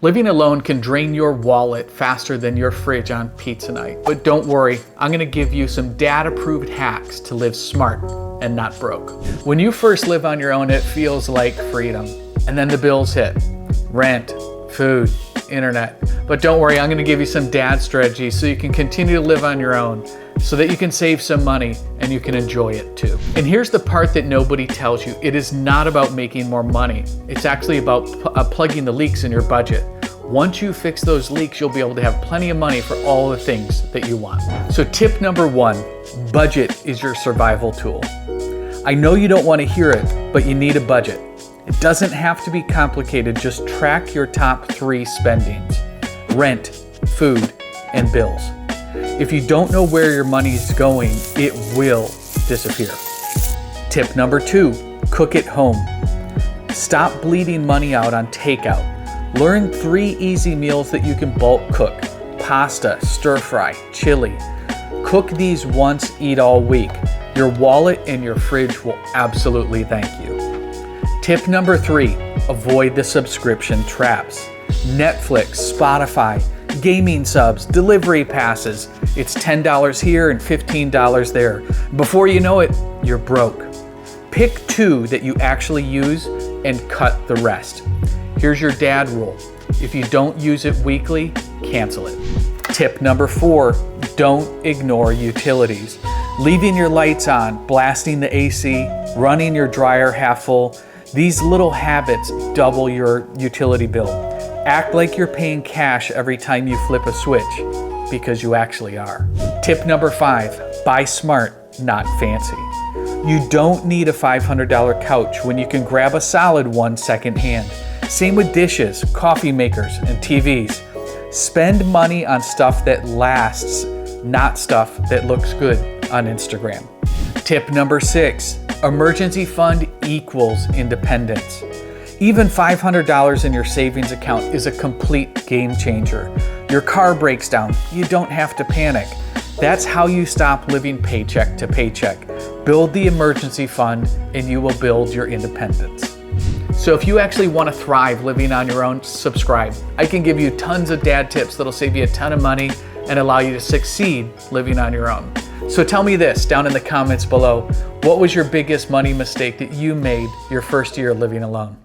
Living alone can drain your wallet faster than your fridge on pizza night. But don't worry, I'm gonna give you some dad-approved hacks to live smart and not broke. When you first live on your own, it feels like freedom. And then the bills hit. Rent, food, internet. But don't worry, I'm gonna give you some dad strategies so you can continue to live on your own, so that you can save some money and you can enjoy it too. And here's the part that nobody tells you. It is not about making more money. It's actually about plugging the leaks in your budget. Once you fix those leaks, you'll be able to have plenty of money for all the things that you want. So tip number one, budget is your survival tool. I know you don't want to hear it, but you need a budget. It doesn't have to be complicated. Just track your top 3 spendings: rent, food, and bills. If you don't know where your money is going, it will disappear. Tip number 2, cook at home. Stop bleeding money out on takeout. Learn 3 easy meals that you can bulk cook: pasta, stir fry, chili. Cook these once, eat all week. Your wallet and your fridge will absolutely thank you. Tip number 3, avoid the subscription traps. Netflix, Spotify, gaming subs, delivery passes. It's $10 here and $15 there. Before you know it, you're broke. Pick 2 that you actually use and cut the rest. Here's your dad rule. If you don't use it weekly, cancel it. Tip number 4, don't ignore utilities. Leaving your lights on, blasting the AC, running your dryer half full. These little habits double your utility bill. Act like you're paying cash every time you flip a switch, because you actually are. Tip number 5, buy smart, not fancy. You don't need a $500 couch when you can grab a solid one secondhand. Same with dishes, coffee makers, and TVs. Spend money on stuff that lasts, not stuff that looks good on Instagram. Tip number 6, emergency fund equals independence. Even $500 in your savings account is a complete game changer. Your car breaks down, you don't have to panic. That's how you stop living paycheck to paycheck. Build the emergency fund and you will build your independence. So if you actually want to thrive living on your own, subscribe. I can give you tons of dad tips that'll save you a ton of money and allow you to succeed living on your own. So tell me this down in the comments below. What was your biggest money mistake that you made your first year living alone?